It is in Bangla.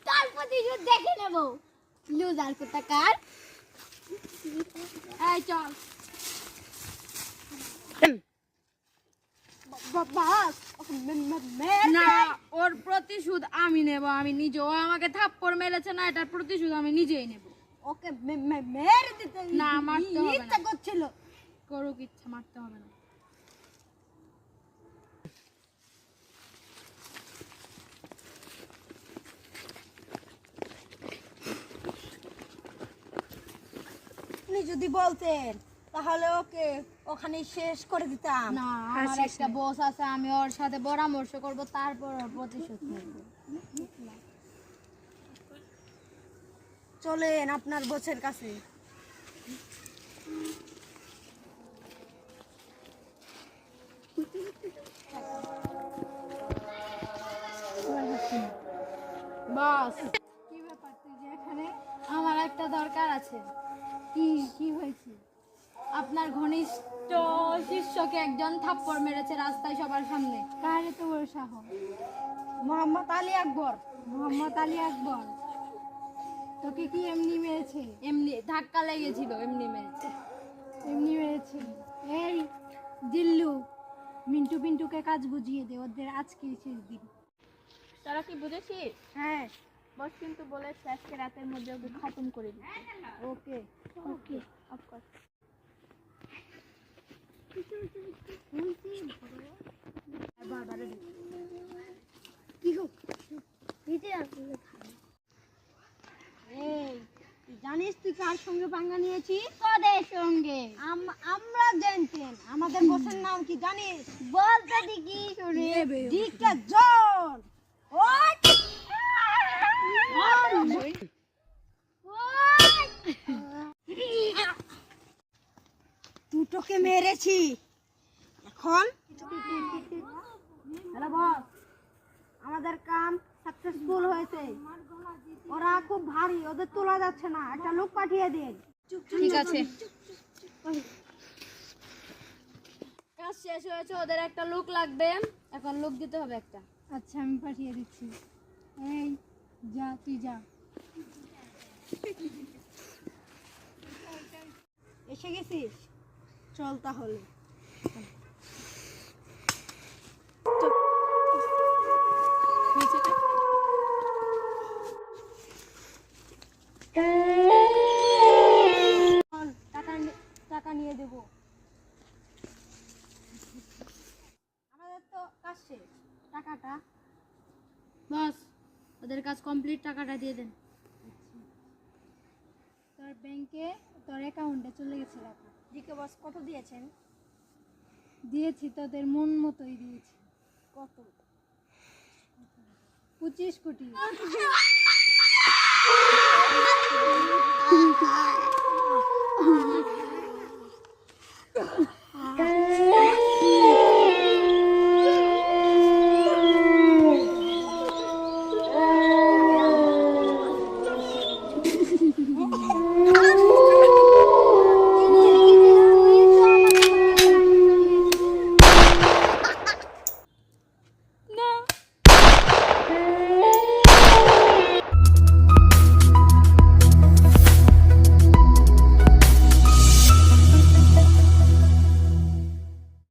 তার প্রতিশোধ দেখে নেব। লুজার কোথাকার। এই চল। না, ওর প্রতিশোধ আমি নেব, আমি নিজে। ও আমাকে থাপ্পড় মেরেছে না, এটার প্রতিশোধ আমি নিজেই নেব। ওকে মেরে দিতে না, মারতে হবে না। ইচ্ছা করছিল। করুক ইচ্ছা, মারতে হবে না। আপনি যদি বলতেন তাহলে ওকে ওখানে শেষ করে দিতাম। না, আমার একটা বস আছে, আমি ওর সাথে পরামর্শ করব, তারপর ওর প্রতিশোধ নেব। চলেন আপনার বসের কাছে। বস, কি ব্যাপার তুই যে এখানে? আমার একটা দরকার আছে। কি কি হয়েছে? আপনার ঘনিষ্ঠ শিষ্যকে একজন থাপ্পড় মেরেছে রাস্তায় সবার সামনে। কার এত বড় সাহস? মোহাম্মদ আলী আকবর। মোহাম্মদ আলী আকবর তোকে কি এমনি মেরেছে? এমনি ধাক্কা লেগেছিল, এমনি মেরেছে। এমনি মেরেছে? এই দিল্লু, মিন্টু পিন্টুকে কাজ বুঝিয়ে দে, ওদের আজকে শেষ দিন। তারা কি বুঝেছিস? হ্যাঁ। বস কিন্তু বলেছে আজকে রাতের মধ্যে ওকে খতম করে দিতে। ওকে ওকে অফকোর্স। কি হোক দিতে আসলে। এই তুই জানিস তুই কার সঙ্গে পাঙ্গা নিয়েছিস? তোদের সঙ্গে। আমরা জানতেন। আমাদের বসের নাম কি জানিস? বলতে দেখি শুনি। ডিক্টেটর জন। ওই দুটোকে মেরেছি। এখন হ্যালো বস, আমাদের কাম সাকসেসফুল হয়েছে। ওরা খুব ভারী, ওদের তোলা যাচ্ছে না। একটা লোক পাঠিয়ে দিন। ঠিক আছে, কাজ শেষ হয়েছে, ওদের একটা লোক লাগবে। এখন লোক দিতে হবে একটা। আচ্ছা আমি পাঠিয়ে দিচ্ছি। এই যা, তুই যা। এসে গেছিস? চল তাহলে। টাকা নিয়ে দেবো। আমাদের তো কাজ শেষ। টাকাটা বস, ওদের কাজ কমপ্লিট, টাকাটা দিয়ে দেন। তোর ব্যাংকে, তোর অ্যাকাউন্টে চলে গেছে টাকা। জিকে বস কত দিয়েছেন? দিয়েছি তোদের মন মতোই দিয়েছি। কত? 25 কোটি।